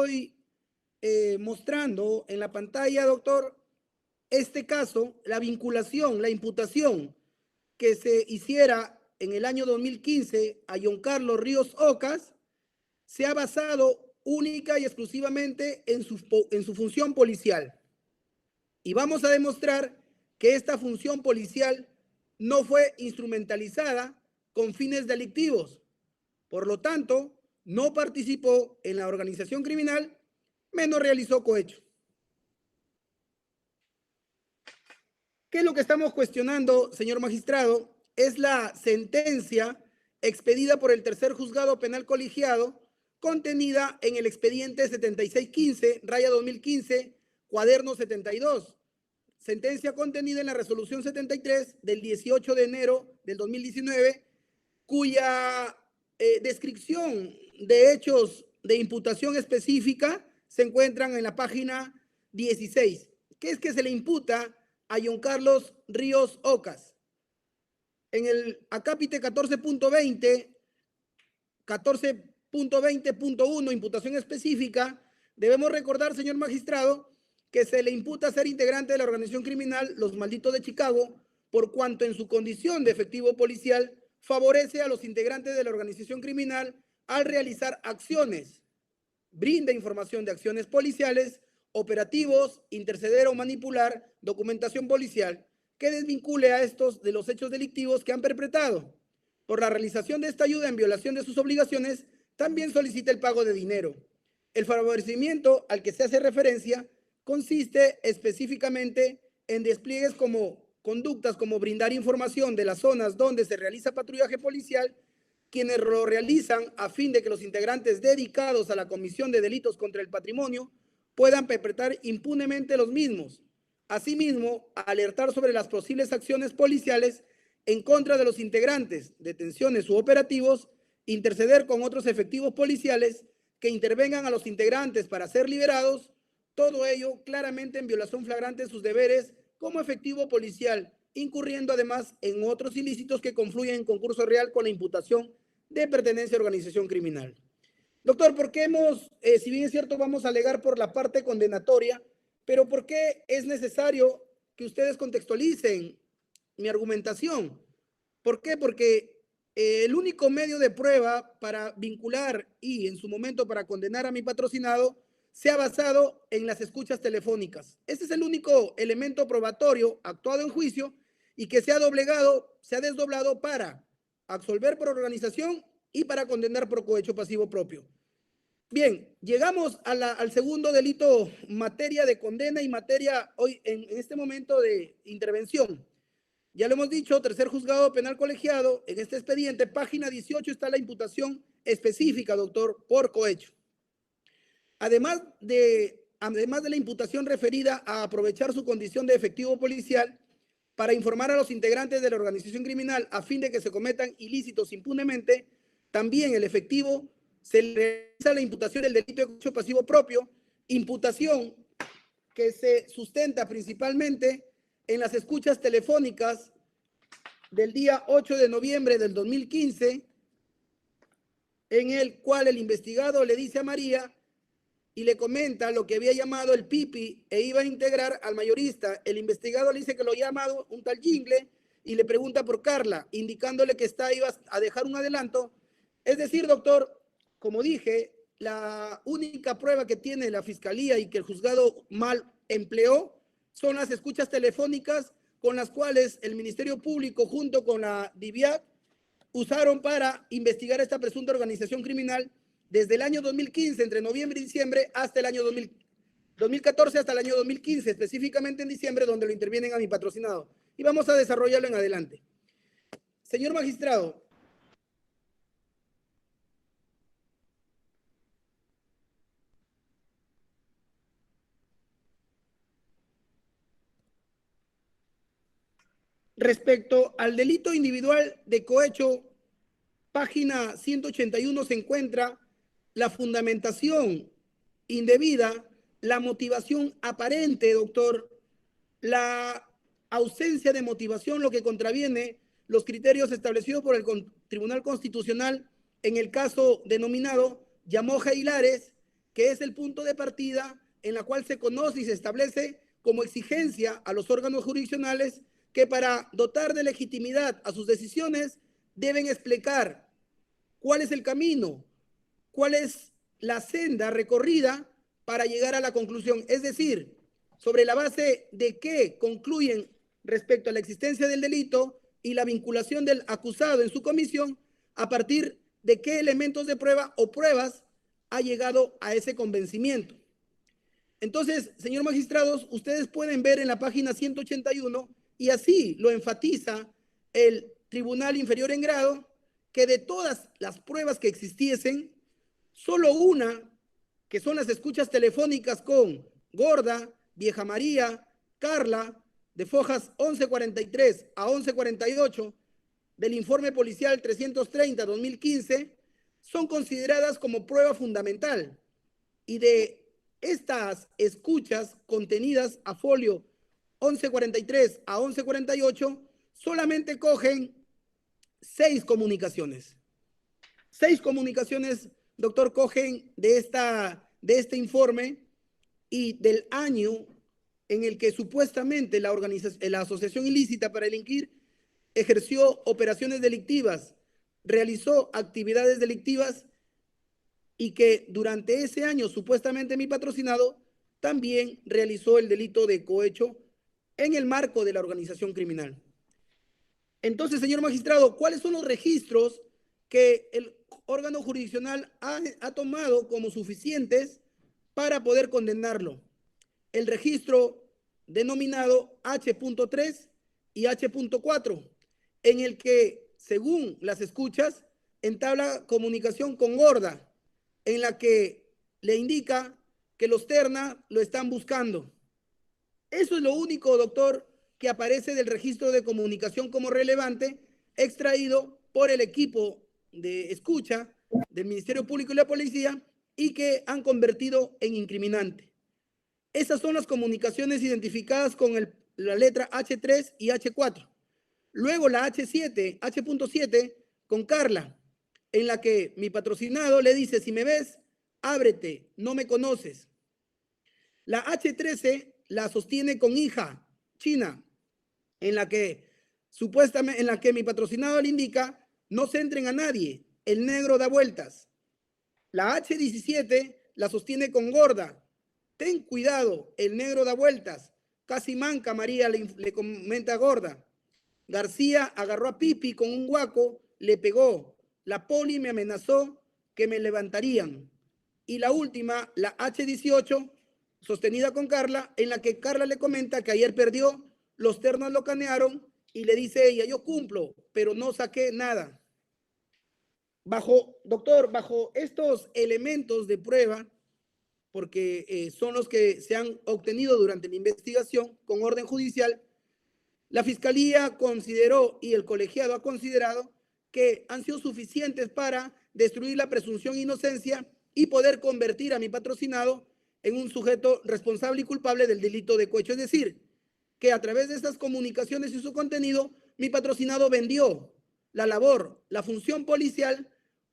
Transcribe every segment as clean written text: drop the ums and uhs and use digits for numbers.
estoy mostrando en la pantalla, doctor, este caso, la vinculación, la imputación que se hiciera en el año 2015 a John Carlos Ríos Ocas, se ha basado única y exclusivamente en su función policial. Y vamos a demostrar que esta función policial no fue instrumentalizada con fines delictivos. Por lo tanto, no participó en la organización criminal, menos realizó cohecho. ¿Qué es lo que estamos cuestionando, señor magistrado? Es la sentencia expedida por el tercer juzgado penal colegiado, contenida en el expediente 7615-2015, cuaderno 72. Sentencia contenida en la resolución 73 del 18 de enero del 2019, cuya descripción de hechos de imputación específica se encuentran en la página 16. ¿Qué es que se le imputa a John Carlos Ríos Ocas? En el acápite 14.20.1, imputación específica, debemos recordar, señor magistrado, que se le imputa ser integrante de la organización criminal Los Malditos de Chicago, por cuanto en su condición de efectivo policial favorece a los integrantes de la organización criminal al realizar acciones, brinda información de acciones policiales, operativos, interceder o manipular documentación policial que desvincule a estos de los hechos delictivos que han perpetrado. Por la realización de esta ayuda en violación de sus obligaciones, también solicita el pago de dinero. El favorecimiento al que se hace referencia consiste específicamente en despliegues como conductas como brindar información de las zonas donde se realiza patrullaje policial, quienes lo realizan a fin de que los integrantes dedicados a la comisión de delitos contra el patrimonio puedan perpetrar impunemente los mismos. Asimismo, alertar sobre las posibles acciones policiales en contra de los integrantes, detenciones u operativos, interceder con otros efectivos policiales que intervengan a los integrantes para ser liberados, todo ello claramente en violación flagrante de sus deberes como efectivo policial, incurriendo además en otros ilícitos que confluyen en concurso real con la imputación de pertenencia a organización criminal. Doctor, ¿por qué si bien es cierto, vamos a alegar por la parte condenatoria, pero por qué es necesario que ustedes contextualicen mi argumentación? ¿Por qué? Porque el único medio de prueba para vincular y en su momento para condenar a mi patrocinado se ha basado en las escuchas telefónicas. Este es el único elemento probatorio actuado en juicio y que se ha desdoblado para absolver por organización y para condenar por cohecho pasivo propio. Bien, llegamos al segundo delito, materia de condena y materia hoy en este momento de intervención. Ya lo hemos dicho, tercer juzgado penal colegiado, en este expediente, página 18, está la imputación específica, doctor, por cohecho. Además de la imputación referida a aprovechar su condición de efectivo policial para informar a los integrantes de la organización criminal a fin de que se cometan ilícitos impunemente, también el efectivo se le realiza la imputación del delito de cohecho pasivo propio, imputación que se sustenta principalmente en las escuchas telefónicas del día 8 de noviembre del 2015, en el cual el investigado le dice a María y le comenta lo que había llamado el Pipi e iba a integrar al mayorista. El investigador le dice que lo ha llamado un tal Jingle y le pregunta por Carla, indicándole que iba a dejar un adelanto. Es decir, doctor, como dije, la única prueba que tiene la fiscalía y que el juzgado mal empleó son las escuchas telefónicas con las cuales el Ministerio Público junto con la DIVIAT usaron para investigar esta presunta organización criminal desde el año 2015, entre noviembre y diciembre, hasta el año 2014, hasta el año 2015, específicamente en diciembre, donde lo intervienen a mi patrocinado. Y vamos a desarrollarlo en adelante. Señor magistrado, respecto al delito individual de cohecho, página 181 se encuentra la fundamentación indebida, la motivación aparente, doctor, la ausencia de motivación, lo que contraviene los criterios establecidos por el Tribunal Constitucional en el caso denominado Llamoja Hilares, que es el punto de partida en la cual se conoce y se establece como exigencia a los órganos jurisdiccionales que para dotar de legitimidad a sus decisiones deben explicar cuál es el camino, cuál es la senda recorrida para llegar a la conclusión. Es decir, sobre la base de qué concluyen respecto a la existencia del delito y la vinculación del acusado en su comisión, a partir de qué elementos de prueba o pruebas ha llegado a ese convencimiento. Entonces, señor magistrados, ustedes pueden ver en la página 181, y así lo enfatiza el Tribunal Inferior en Grado, que de todas las pruebas que existiesen, solo una, que son las escuchas telefónicas con Gorda, Vieja María, Carla, de fojas 1143 a 1148 del informe policial 330-2015, son consideradas como prueba fundamental. Y de estas escuchas contenidas a folio 1143 a 1148, solamente cogen 6 comunicaciones. 6 comunicaciones, doctor, cogen de este informe y del año en el que supuestamente la asociación ilícita para delinquir ejerció operaciones delictivas, realizó actividades delictivas, y que durante ese año supuestamente mi patrocinado también realizó el delito de cohecho en el marco de la organización criminal. Entonces, señor magistrado, ¿cuáles son los registros que el órgano jurisdiccional ha tomado como suficientes para poder condenarlo? El registro denominado H.3 y H.4, en el que, según las escuchas, entabla comunicación con Gorda, en la que le indica que los ternas lo están buscando. Eso es lo único, doctor, que aparece del registro de comunicación como relevante, extraído por el equipo de escucha del Ministerio Público y la Policía, y que han convertido en incriminante. Esas son las comunicaciones identificadas con la letra H3 y H4. Luego la H.7 con Carla, en la que mi patrocinado le dice: si me ves, ábrete, no me conoces. La H.13 la sostiene con hija, China, en la que mi patrocinado le indica: no centren a nadie, el negro da vueltas. La H.17 la sostiene con Gorda: ten cuidado, el negro da vueltas. Casi manca María, le comenta Gorda. García agarró a Pipi con un guaco, le pegó. La poli me amenazó que me levantarían. Y la última, la H.18, sostenida con Carla, en la que Carla le comenta que ayer perdió, los ternos lo canearon, y le dice ella: yo cumplo, pero no saqué nada. Doctor, bajo estos elementos de prueba, porque son los que se han obtenido durante la investigación con orden judicial, la Fiscalía consideró y el colegiado ha considerado que han sido suficientes para destruir la presunción de inocencia y poder convertir a mi patrocinado en un sujeto responsable y culpable del delito de cohecho. Es decir, que a través de estas comunicaciones y su contenido, mi patrocinado vendió la labor, la función policial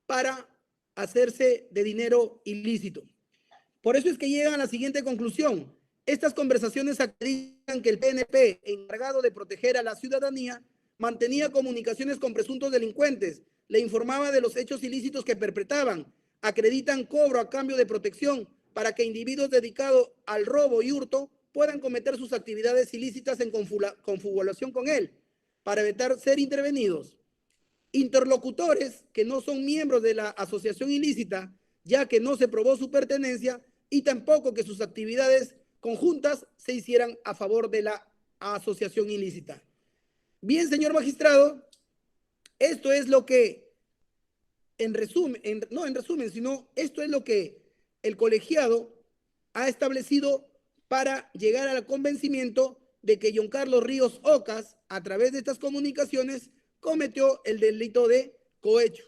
para hacerse de dinero ilícito. Por eso es que llegan a la siguiente conclusión. Estas conversaciones acreditan que el PNP, encargado de proteger a la ciudadanía, mantenía comunicaciones con presuntos delincuentes, le informaba de los hechos ilícitos que perpetraban, acreditan cobro a cambio de protección para que individuos dedicados al robo y hurto puedan cometer sus actividades ilícitas en confabulación con él, para evitar ser intervenidos. Interlocutores que no son miembros de la asociación ilícita, ya que no se probó su pertenencia, y tampoco que sus actividades conjuntas se hicieran a favor de la asociación ilícita. Bien, señor magistrado, esto es lo que, esto es lo que el colegiado ha establecido para llegar al convencimiento de que John Carlos Ríos Ocas, a través de estas comunicaciones, cometió el delito de cohecho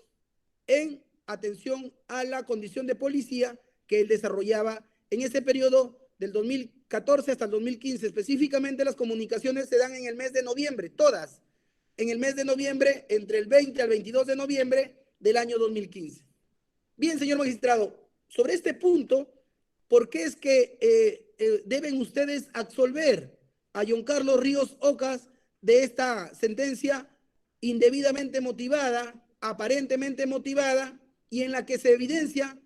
en atención a la condición de policía que él desarrollaba en ese periodo del 2014 hasta el 2015. Específicamente, las comunicaciones se dan en el mes de noviembre, todas, en el mes de noviembre, entre el 20 al 22 de noviembre del año 2015. Bien, señor magistrado, sobre este punto ¿por qué es que deben ustedes absolver a John Carlos Ríos Ocas de esta sentencia indebidamente motivada, aparentemente motivada, y en la que se evidencia,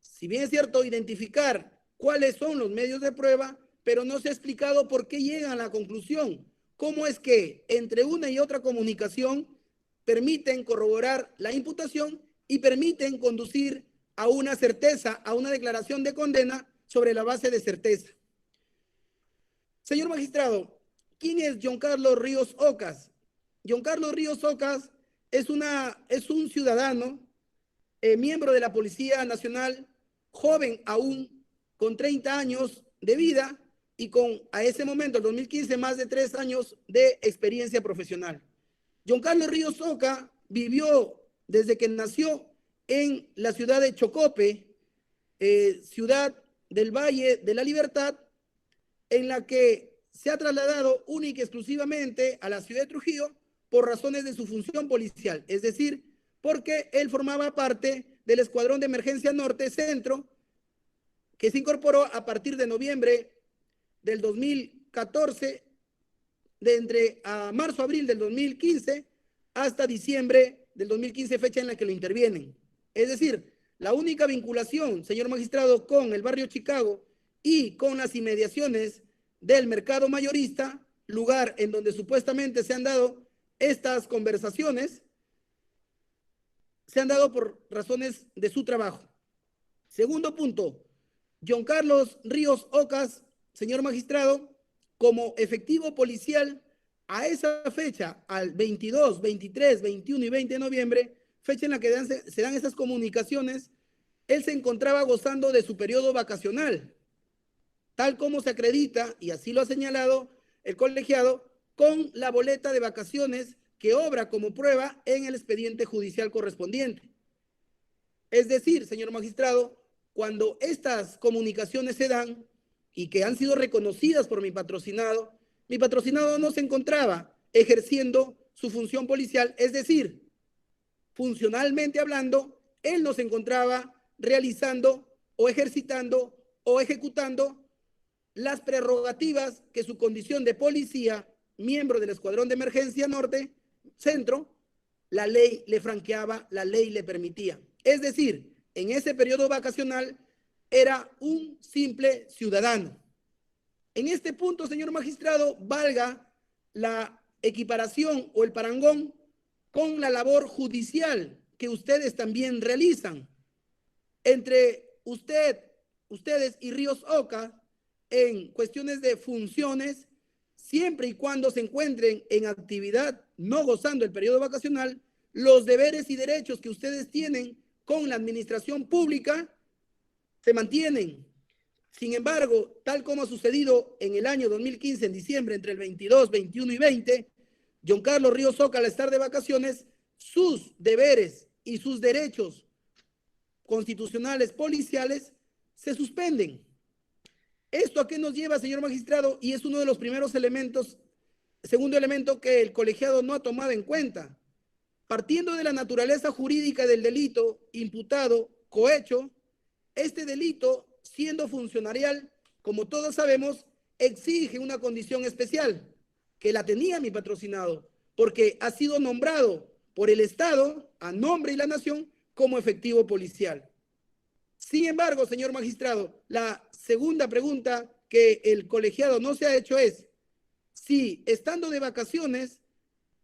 si bien es cierto, identificar cuáles son los medios de prueba, pero no se ha explicado por qué llegan a la conclusión? ¿Cómo es que entre una y otra comunicación permiten corroborar la imputación y permiten conducir a una certeza, a una declaración de condena sobre la base de certeza? Señor magistrado, ¿quién es John Carlos Ríos Ocas? John Carlos Ríos Ocas es un ciudadano, miembro de la Policía Nacional, joven aún, con 30 años de vida y con, a ese momento, el 2015, más de 3 años de experiencia profesional. John Carlos Ríos Ocas vivió desde que nació en la ciudad de Chocope, ciudad del Valle de la Libertad, en la que se ha trasladado única y exclusivamente a la ciudad de Trujillo por razones de su función policial, es decir, porque él formaba parte del Escuadrón de Emergencia Norte Centro, que se incorporó a partir de noviembre del 2014, de entre a marzo-abril del 2015 hasta diciembre del 2015, fecha en la que lo intervienen. Es decir, la única vinculación, señor magistrado, con el barrio Chicago y con las inmediaciones del mercado mayorista, lugar en donde supuestamente se han dado estas conversaciones, se han dado por razones de su trabajo. Segundo punto, John Carlos Ríos Ocas, señor magistrado, como efectivo policial a esa fecha, al 22, 23, 21 y 20 de noviembre, fecha en la que se dan esas comunicaciones, él se encontraba gozando de su periodo vacacional, tal como se acredita, y así lo ha señalado el colegiado, con la boleta de vacaciones que obra como prueba en el expediente judicial correspondiente. Es decir, señor magistrado, cuando estas comunicaciones se dan y que han sido reconocidas por mi patrocinado no se encontraba ejerciendo su función policial, es decir, funcionalmente hablando, él no se encontraba realizando o ejercitando o ejecutando las prerrogativas que su condición de policía, miembro del Escuadrón de Emergencia Norte Centro, la ley le franqueaba, la ley le permitía. Es decir, en ese periodo vacacional era un simple ciudadano. En este punto, señor magistrado, valga la equiparación o el parangón con la labor judicial que ustedes también realizan. Entre ustedes y Ríos Ocas, en cuestiones de funciones, siempre y cuando se encuentren en actividad, no gozando el periodo vacacional, los deberes y derechos que ustedes tienen con la administración pública se mantienen. Sin embargo, tal como ha sucedido en el año 2015, en diciembre, entre el 22, 21 y 20, John Carlos Ríos Ocas, al estar de vacaciones, sus deberes y sus derechos constitucionales policiales se suspenden. ¿Esto a qué nos lleva, señor magistrado? Y es uno de los primeros elementos, segundo elemento que el colegiado no ha tomado en cuenta. Partiendo de la naturaleza jurídica del delito imputado, cohecho, este delito, siendo funcionarial, como todos sabemos, exige una condición especial, que la tenía mi patrocinado, porque ha sido nombrado por el Estado, a nombre de la nación, como efectivo policial. Sin embargo, señor magistrado, la segunda pregunta que el colegiado no se ha hecho es si, estando de vacaciones,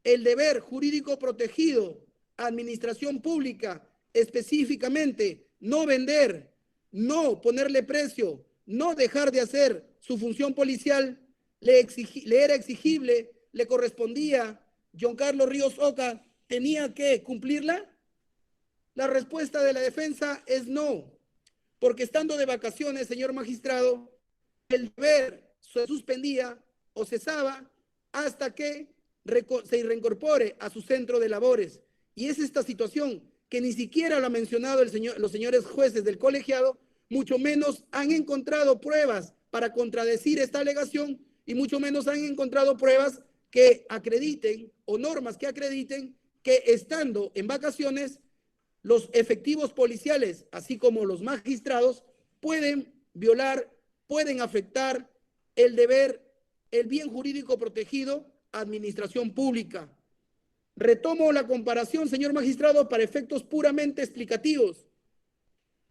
el deber jurídico protegido, administración pública, específicamente, no vender, no ponerle precio, no dejar de hacer su función policial, le era exigible, le correspondía, John Carlos Ríos Ocas tenía que cumplirla. La respuesta de la defensa es no, porque estando de vacaciones, señor magistrado, el deber se suspendía o cesaba hasta que se reincorpore a su centro de labores. Y es esta situación que ni siquiera lo ha mencionado los señores jueces del colegiado, mucho menos han encontrado pruebas para contradecir esta alegación y mucho menos han encontrado pruebas que acrediten o normas que acrediten que estando en vacaciones los efectivos policiales, así como los magistrados, pueden violar, pueden afectar el deber, el bien jurídico protegido, administración pública. Retomo la comparación, señor magistrado, para efectos puramente explicativos.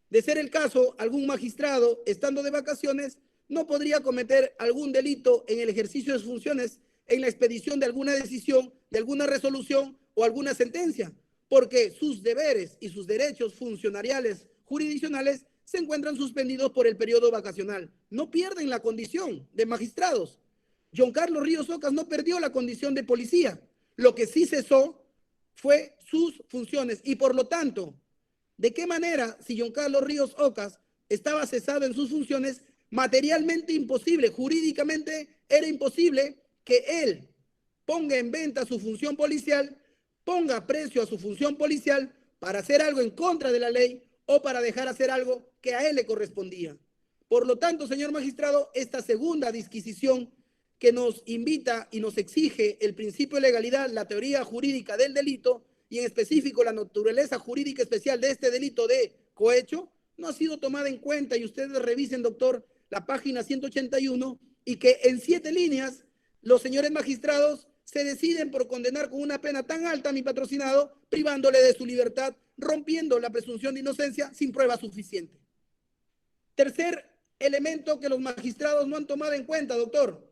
De ser el caso, algún magistrado, estando de vacaciones, no podría cometer algún delito en el ejercicio de sus funciones, en la expedición de alguna decisión, de alguna resolución o alguna sentencia, porque sus deberes y sus derechos funcionariales jurisdiccionales se encuentran suspendidos por el periodo vacacional. No pierden la condición de magistrados. John Carlos Ríos Ocas no perdió la condición de policía. Lo que sí cesó fue sus funciones y por lo tanto, ¿de qué manera, si John Carlos Ríos Ocas estaba cesado en sus funciones, materialmente imposible, jurídicamente era imposible que él ponga en venta su función policial, ponga precio a su función policial para hacer algo en contra de la ley o para dejar hacer algo que a él le correspondía? Por lo tanto, señor magistrado, esta segunda disquisición que nos invita y nos exige el principio de legalidad, la teoría jurídica del delito y en específico la naturaleza jurídica especial de este delito de cohecho, no ha sido tomada en cuenta, y ustedes revisen, doctor, la página 181, y que en 7 líneas los señores magistrados se deciden por condenar con una pena tan alta a mi patrocinado, privándole de su libertad, rompiendo la presunción de inocencia sin prueba suficiente. Tercer elemento que los magistrados no han tomado en cuenta, doctor.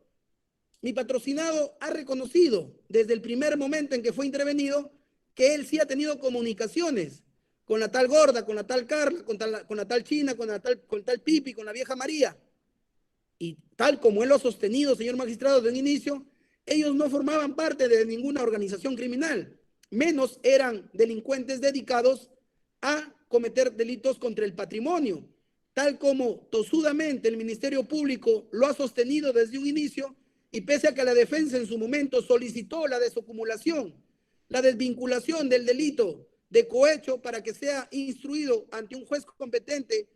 Mi patrocinado ha reconocido desde el primer momento en que fue intervenido que él sí ha tenido comunicaciones con la tal Gorda, con la tal Carla, con la tal China, con tal Pipi, con la vieja María. Y tal como él lo ha sostenido, señor magistrado, de un inicio, ellos no formaban parte de ninguna organización criminal, menos eran delincuentes dedicados a cometer delitos contra el patrimonio, tal como tosudamente el Ministerio Público lo ha sostenido desde un inicio, y pese a que la defensa en su momento solicitó la desacumulación, la desvinculación del delito de cohecho para que sea instruido ante un juez competente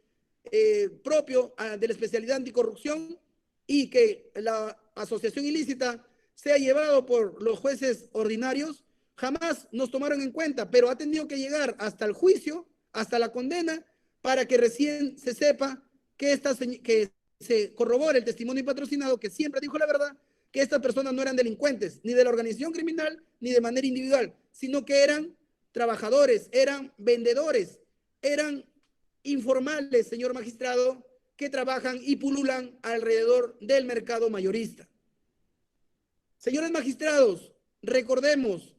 propio de la especialidad anticorrupción y que la asociación ilícita sea llevado por los jueces ordinarios, jamás nos tomaron en cuenta, pero ha tenido que llegar hasta el juicio, hasta la condena, para que recién se sepa que se corrobore el testimonio patrocinado, que siempre dijo la verdad, que estas personas no eran delincuentes, ni de la organización criminal, ni de manera individual, sino que eran trabajadores, eran vendedores, eran informales, señor magistrado, que trabajan y pululan alrededor del mercado mayorista. Señores magistrados, recordemos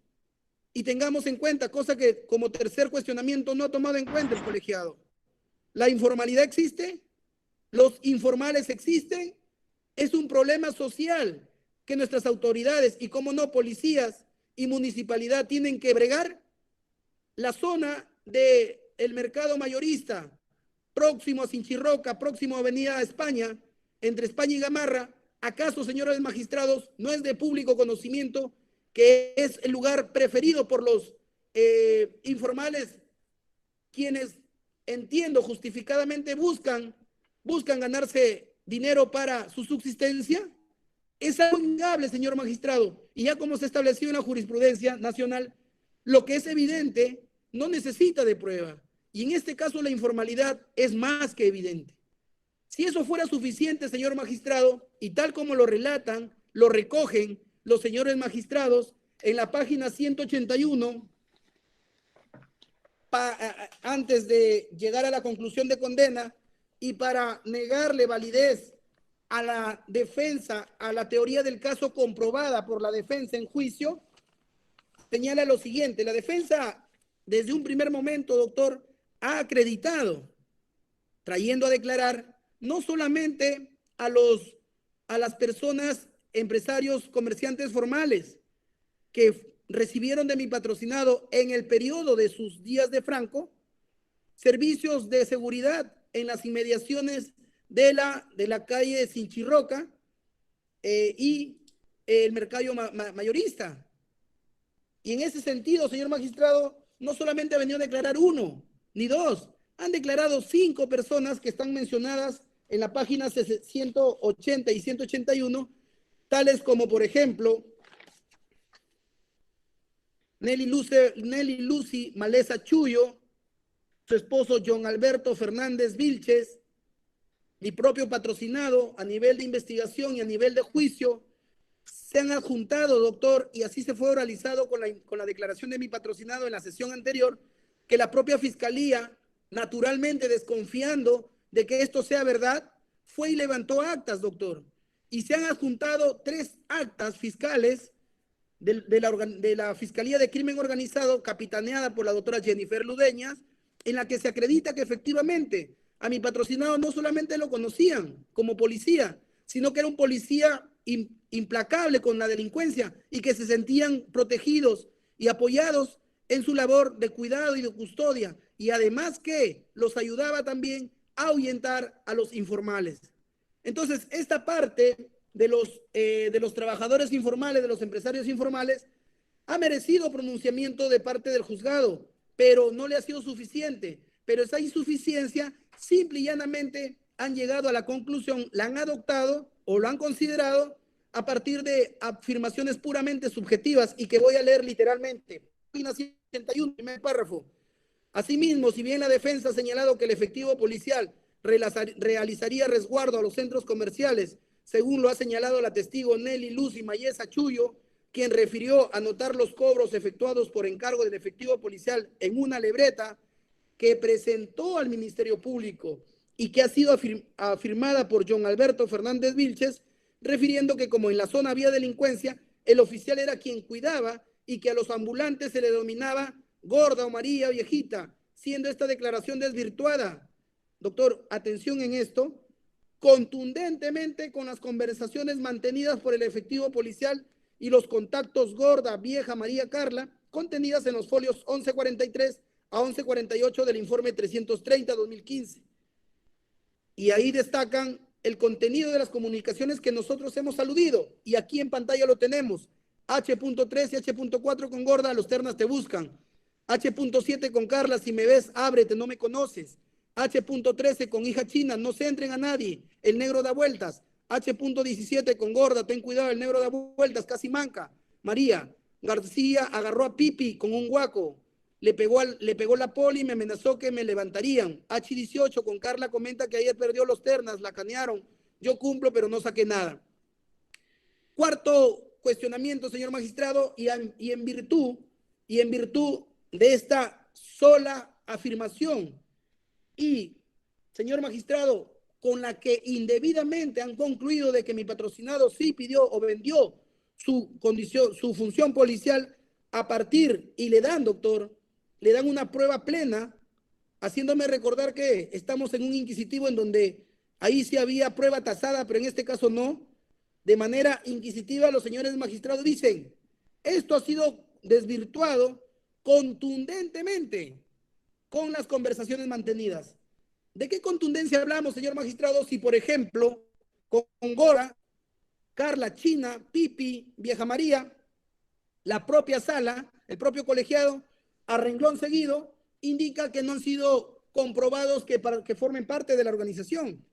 y tengamos en cuenta, cosa que como tercer cuestionamiento no ha tomado en cuenta el colegiado. La informalidad existe, los informales existen, es un problema social que nuestras autoridades y, como no, policías y municipalidad tienen que bregar. La zona del mercado mayorista, próximo a Sinchirroca, próximo a Avenida España, entre España y Gamarra, ¿acaso, señores magistrados, no es de público conocimiento que es el lugar preferido por los informales, quienes, entiendo, justificadamente buscan ganarse dinero para su subsistencia? Es algo innegable, señor magistrado, y ya como se estableció en la jurisprudencia nacional, lo que es evidente no necesita de prueba, y en este caso la informalidad es más que evidente. Si eso fuera suficiente, señor magistrado, y tal como lo relatan, lo recogen los señores magistrados en la página 181, antes de llegar a la conclusión de condena, y para negarle validez a la defensa, a la teoría del caso comprobada por la defensa en juicio, señala lo siguiente: la defensa desde un primer momento, doctor, ha acreditado, trayendo a declarar no solamente a las personas, empresarios, comerciantes formales que recibieron de mi patrocinado en el periodo de sus días de Franco servicios de seguridad en las inmediaciones de la calle Sinchirroca y el mercado mayorista. Y en ese sentido, señor magistrado, no solamente ha venido a declarar uno, ni dos, han declarado 5 personas que están mencionadas en la página 180 y 181, tales como, por ejemplo, Nelly Lucy Maleza Chuyo, su esposo John Alberto Fernández Vilches, mi propio patrocinado a nivel de investigación y a nivel de juicio se han adjuntado, doctor, y así se fue oralizado con la declaración de mi patrocinado en la sesión anterior, que la propia fiscalía, naturalmente desconfiando de que esto sea verdad, fue y levantó actas, doctor. Y se han adjuntado 3 actas fiscales de la Fiscalía de Crimen Organizado, capitaneada por la doctora Jennifer Ludeñas, en la que se acredita que efectivamente a mi patrocinado no solamente lo conocían como policía, sino que era un policía implacable con la delincuencia y que se sentían protegidos y apoyados en su labor de cuidado y de custodia, y además que los ayudaba también a ahuyentar a los informales. Entonces, esta parte de los trabajadores informales, de los empresarios informales, ha merecido pronunciamiento de parte del juzgado, pero no le ha sido suficiente. Pero esa insuficiencia simple y llanamente han llegado a la conclusión, la han adoptado o lo han considerado a partir de afirmaciones puramente subjetivas y que voy a leer literalmente. Página 181, primer párrafo. Asimismo, si bien la defensa ha señalado que el efectivo policial realizaría resguardo a los centros comerciales, según lo ha señalado la testigo Nelly Lucy Mayesa Chuyo, quien refirió anotar los cobros efectuados por encargo del efectivo policial en una libreta que presentó al Ministerio Público y que ha sido afirmada por John Alberto Fernández Vilches, refiriendo que como en la zona había delincuencia, el oficial era quien cuidaba y que a los ambulantes se le denominaba gorda o María viejita, siendo esta declaración desvirtuada. Doctor, atención en esto, contundentemente con las conversaciones mantenidas por el efectivo policial y los contactos gorda, vieja, María Carla, contenidas en los folios 1143 a 1148 del informe 330-2015. Y ahí destacan el contenido de las comunicaciones que nosotros hemos aludido. Y aquí en pantalla lo tenemos. H.3 y H.4 con gorda, los ternas te buscan. H.7 con Carla, si me ves, ábrete, no me conoces. H.13 con hija china, no se entren a nadie, el negro da vueltas. H.17 con gorda, ten cuidado, el negro da vueltas, casi manca. María García agarró a Pipi con un guaco, le pegó la poli y me amenazó que me levantarían. H18 con Carla comenta que ayer perdió los ternas, la canearon. Yo cumplo, pero no saqué nada. Cuarto cuestionamiento, señor magistrado, y en virtud de esta sola afirmación y, señor magistrado, con la que indebidamente han concluido de que mi patrocinado sí pidió o vendió su condición, su función policial a partir, y le dan, doctor, le dan una prueba plena, haciéndome recordar que estamos en un inquisitivo en donde ahí sí había prueba tasada, pero en este caso no. De manera inquisitiva, los señores magistrados dicen, esto ha sido desvirtuado contundentemente con las conversaciones mantenidas. ¿De qué contundencia hablamos, señor magistrado, si, por ejemplo, con Gora, Carla, China, Pipi, Vieja María, la propia sala, el propio colegiado, a renglón seguido, indica que no han sido comprobados que formen parte de la organización?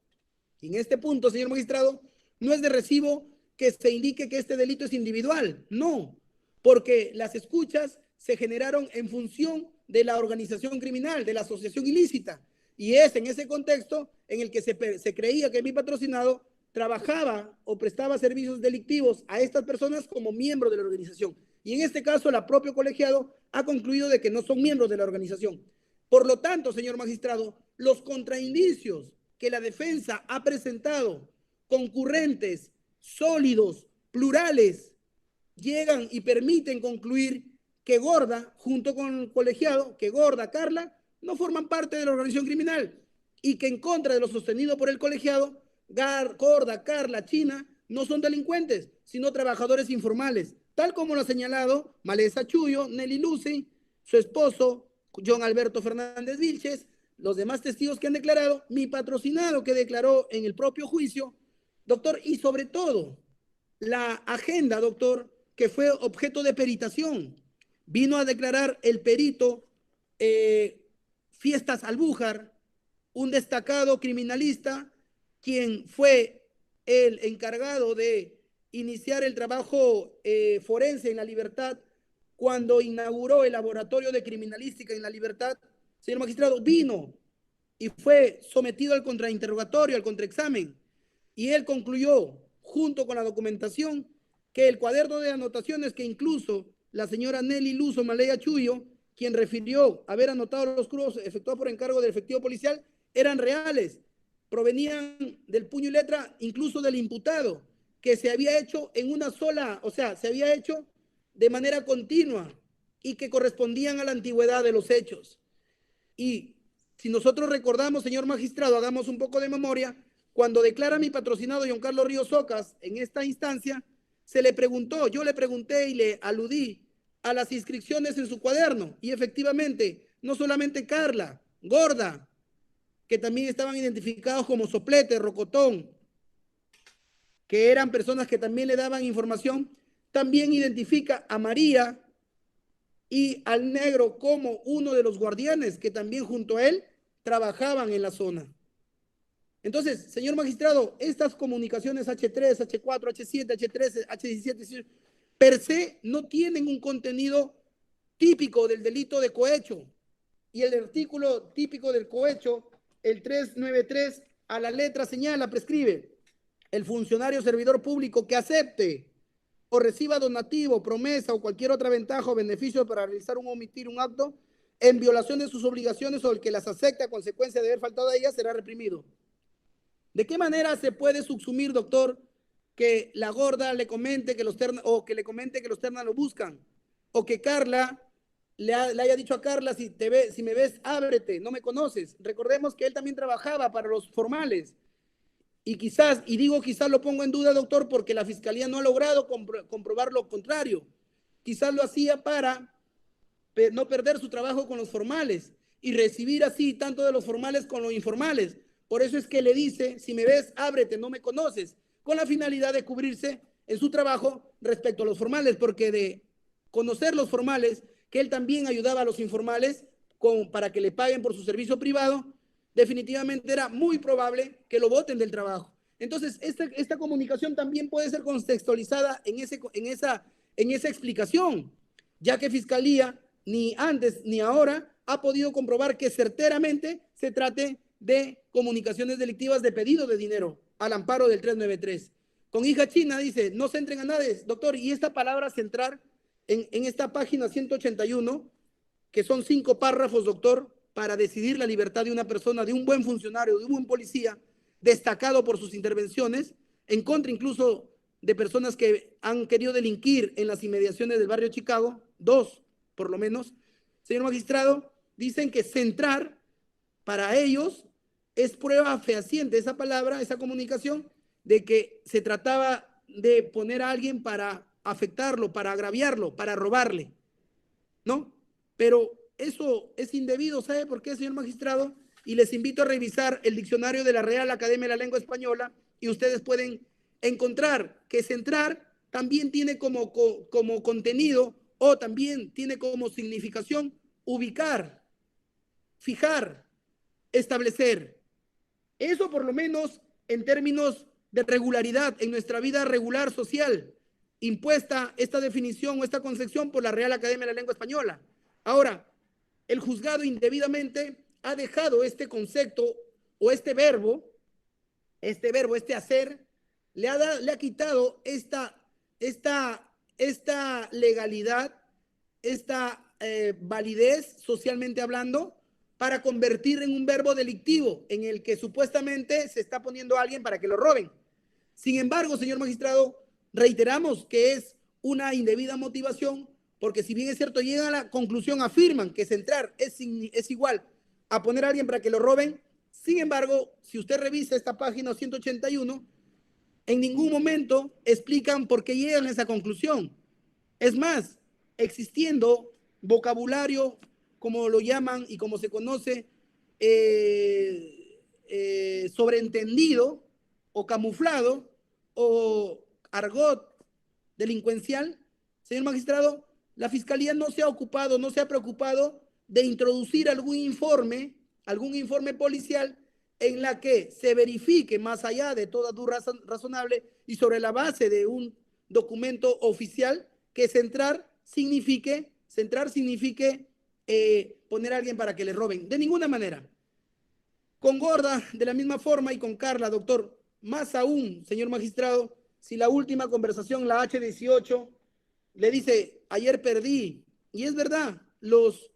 Y en este punto, señor magistrado, no es de recibo que se indique que este delito es individual, no, porque las escuchas se generaron en función de la organización criminal, de la asociación ilícita, y es en ese contexto en el que se creía que mi patrocinado trabajaba o prestaba servicios delictivos a estas personas como miembro de la organización. Y en este caso, el propio colegiado ha concluido de que no son miembros de la organización. Por lo tanto, señor magistrado, los contraindicios que la defensa ha presentado, concurrentes, sólidos, plurales, llegan y permiten concluir que Gorda, junto con el colegiado, que Gorda, Carla, no forman parte de la organización criminal y que en contra de lo sostenido por el colegiado, Gorda, Carla, China, no son delincuentes, sino trabajadores informales, tal como lo ha señalado Malesa Chuyo, Nelly Lucy, su esposo, John Alberto Fernández Vilches, los demás testigos que han declarado, mi patrocinado que declaró en el propio juicio, doctor, y sobre todo la agenda, doctor, que fue objeto de peritación. Vino a declarar el perito Fiestas Albújar, un destacado criminalista, quien fue el encargado de iniciar el trabajo forense en La Libertad cuando inauguró el laboratorio de criminalística en La Libertad. Señor magistrado, vino y fue sometido al contrainterrogatorio, al contraexamen. Y él concluyó, junto con la documentación, que el cuaderno de anotaciones que incluso la señora Nelly Luzo Malaya Chuyo, quien refirió haber anotado los crudos efectuados por encargo del efectivo policial, eran reales, provenían del puño y letra incluso del imputado, que se había hecho en una sola, o sea, se había hecho de manera continua y que correspondían a la antigüedad de los hechos. Y si nosotros recordamos, señor magistrado, hagamos un poco de memoria, cuando declara mi patrocinado John Carlos Ríos Ocas en esta instancia, se le preguntó, yo le pregunté y le aludí a las inscripciones en su cuaderno, y efectivamente, no solamente Carla, Gorda, que también estaban identificados como Soplete, Rocotón, que eran personas que también le daban información, también identifica a María y al negro como uno de los guardianes que también junto a él trabajaban en la zona. Entonces, señor magistrado, estas comunicaciones H3, H4, H7, H13, H17, per se no tienen un contenido típico del delito de cohecho. Y el artículo típico del cohecho, el 393, a la letra señala, prescribe, el funcionario servidor público que acepte o reciba donativo, promesa o cualquier otra ventaja o beneficio para realizar o omitir un acto en violación de sus obligaciones o el que las acepte a consecuencia de haber faltado a ellas será reprimido. ¿De qué manera se puede subsumir, doctor, que la Gorda le comente que los ternas, o que le comente que los ternas lo buscan? O que Carla le haya dicho a Carla, si me ves, ábrete, no me conoces. Recordemos que él también trabajaba para los formales. Y quizás, y digo quizás lo pongo en duda, doctor, porque la fiscalía no ha logrado comprobar lo contrario. Quizás lo hacía para no perder su trabajo con los formales y recibir así tanto de los formales con los informales. Por eso es que le dice, si me ves, ábrete, no me conoces, con la finalidad de cubrirse en su trabajo respecto a los formales, porque de conocer los formales, que él también ayudaba a los informales para que le paguen por su servicio privado, definitivamente era muy probable que lo voten del trabajo. Entonces, esta comunicación también puede ser contextualizada en esa explicación, ya que Fiscalía ni antes ni ahora ha podido comprobar que certeramente se trate de comunicaciones delictivas de pedido de dinero al amparo del 393. Con hija china dice, no se entren a nadie, doctor, y esta palabra centrar en esta página 181, que son 5 párrafos, doctor, para decidir la libertad de una persona, de un buen funcionario, de un buen policía, destacado por sus intervenciones, en contra incluso de personas que han querido delinquir en las inmediaciones del barrio Chicago, 2 por lo menos. Señor magistrado, dicen que centrar para ellos es prueba fehaciente, esa palabra, esa comunicación, de que se trataba de poner a alguien para afectarlo, para agraviarlo, para robarle, ¿no? Pero eso es indebido, ¿sabe por qué, señor magistrado? Y les invito a revisar el diccionario de la Real Academia de la Lengua Española y ustedes pueden encontrar que centrar también tiene como contenido o también tiene como significación ubicar, fijar, establecer. Eso por lo menos en términos de regularidad en nuestra vida regular social, impuesta esta definición o esta concepción por la Real Academia de la Lengua Española. Ahora, el juzgado indebidamente ha dejado este concepto o este hacer, le ha quitado esta legalidad, esta validez socialmente hablando, para convertir en un verbo delictivo en el que supuestamente se está poniendo a alguien para que lo roben. Sin embargo, señor magistrado, reiteramos que es una indebida motivación, porque si bien es cierto, llegan a la conclusión, afirman que centrar es igual a poner a alguien para que lo roben. Sin embargo, si usted revisa esta página 181, en ningún momento explican por qué llegan a esa conclusión. Es más, existiendo vocabulario, como lo llaman y como se conoce, sobreentendido o camuflado o argot delincuencial, señor magistrado, la fiscalía no se ha ocupado, no se ha preocupado de introducir algún informe policial en la que se verifique más allá de toda duda razonable y sobre la base de un documento oficial que centrar signifique poner a alguien para que le roben. De ninguna manera. Con Gorda, de la misma forma, y con Carla, doctor. Más aún, señor magistrado, si la última conversación, la H18, le dice, ayer perdí, y es verdad, los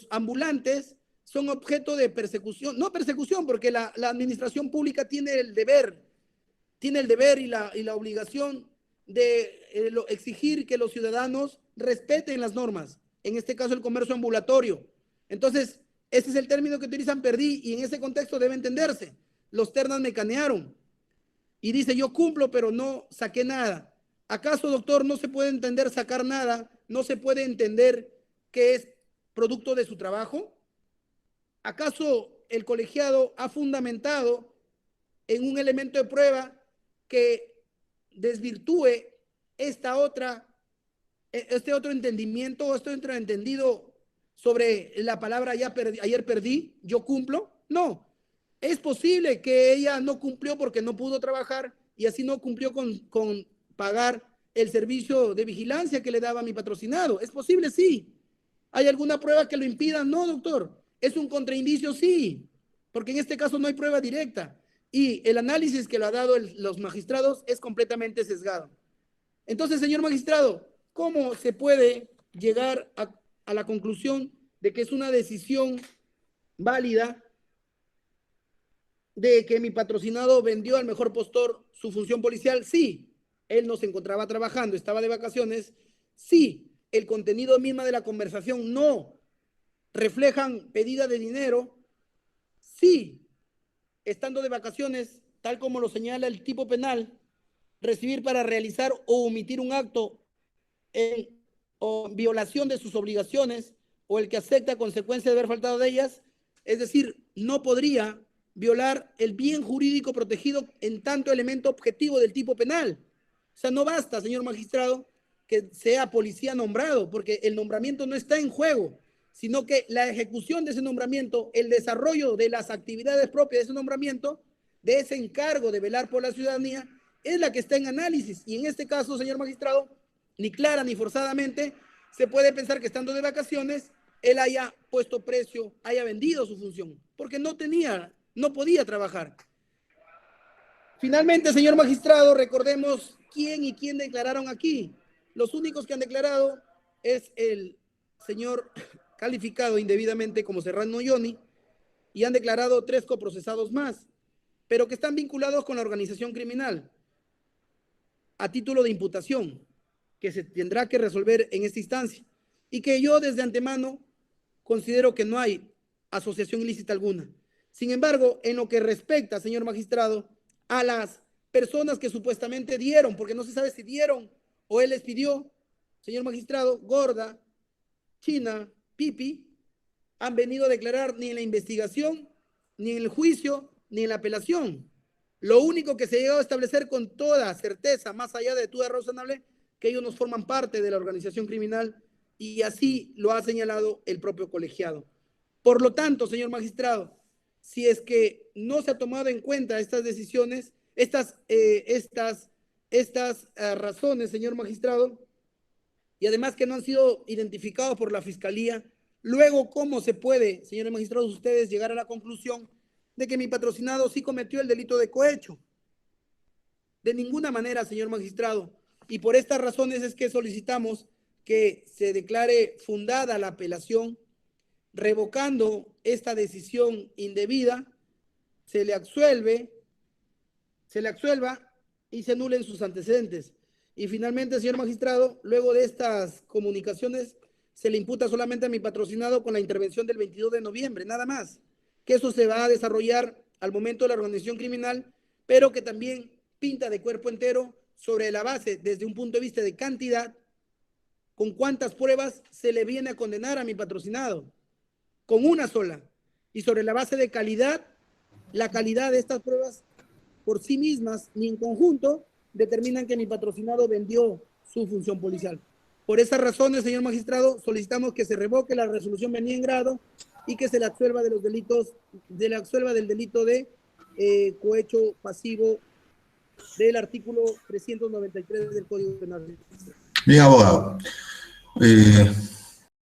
ambulantes son objeto de persecución, no persecución, porque la administración pública tiene el deber y la obligación de exigir que los ciudadanos respeten las normas, en este caso el comercio ambulatorio. Entonces, ese es el término que utilizan, perdí, y en ese contexto debe entenderse. Los ternas me canearon. Y dice, yo cumplo, pero no saqué nada. ¿Acaso, doctor, no se puede entender sacar nada? ¿No se puede entender que es producto de su trabajo? ¿Acaso el colegiado ha fundamentado en un elemento de prueba que desvirtúe este otro entendimiento, este otro entendido sobre la palabra ayer perdí, yo cumplo? No. Es posible que ella no cumplió porque no pudo trabajar y así no cumplió con pagar el servicio de vigilancia que le daba mi patrocinado. Es posible, sí. ¿Hay alguna prueba que lo impida? No, doctor. ¿Es un contraindicio? Sí, porque en este caso no hay prueba directa y el análisis que lo ha dado los magistrados es completamente sesgado. Entonces, señor magistrado, ¿cómo se puede llegar a la conclusión de que es una decisión válida de que mi patrocinado vendió al mejor postor su función policial? Sí, él no se encontraba trabajando, estaba de vacaciones. Sí, el contenido misma de la conversación no reflejan pedida de dinero. Sí, estando de vacaciones, tal como lo señala el tipo penal, recibir para realizar o omitir un acto o violación de sus obligaciones o el que acepta a consecuencia de haber faltado de ellas, es decir, no podría violar el bien jurídico protegido en tanto elemento objetivo del tipo penal. O sea, no basta, señor magistrado, que sea policía nombrado, porque el nombramiento no está en juego, sino que la ejecución de ese nombramiento, el desarrollo de las actividades propias de ese nombramiento, de ese encargo de velar por la ciudadanía, es la que está en análisis. Y en este caso, señor magistrado, ni clara ni forzadamente se puede pensar que estando de vacaciones, él haya puesto precio, haya vendido su función, porque no podía trabajar. Finalmente, señor magistrado, recordemos quién declararon aquí. Los únicos que han declarado es el señor calificado indebidamente como Serrano Yoni y han declarado 3 coprocesados más, pero que están vinculados con la organización criminal a título de imputación que se tendrá que resolver en esta instancia y que yo desde antemano considero que no hay asociación ilícita alguna. Sin embargo, en lo que respecta, señor magistrado, a las personas que supuestamente dieron, porque no se sabe si dieron o él les pidió, señor magistrado, Gorda, China, Pipi, han venido a declarar ni en la investigación, ni en el juicio, ni en la apelación. Lo único que se ha llegado a establecer con toda certeza, más allá de duda razonable, que ellos no forman parte de la organización criminal y así lo ha señalado el propio colegiado. Por lo tanto, señor magistrado, si es que no se ha tomado en cuenta estas decisiones, estas razones, señor magistrado, y además que no han sido identificados por la fiscalía, luego, ¿cómo se puede, señores magistrados, ustedes llegar a la conclusión de que mi patrocinado sí cometió el delito de cohecho? De ninguna manera, señor magistrado. Y por estas razones es que solicitamos que se declare fundada la apelación, revocando esta decisión indebida, se le absuelva y se anulen sus antecedentes. Y finalmente, señor magistrado, luego de estas comunicaciones, se le imputa solamente a mi patrocinado con la intervención del 22 de noviembre, nada más. Que eso se va a desarrollar al momento de la organización criminal, pero que también pinta de cuerpo entero sobre la base, desde un punto de vista de cantidad, con cuántas pruebas se le viene a condenar a mi patrocinado, con una sola. Y sobre la base de calidad, la calidad de estas pruebas por sí mismas ni en conjunto determinan que mi patrocinado vendió su función policial. Por esas razones, señor magistrado, solicitamos que se revoque la resolución venida en grado y que se le absuelva de los delitos, del delito de cohecho pasivo del artículo 393 del Código Penal. Bien, abogado.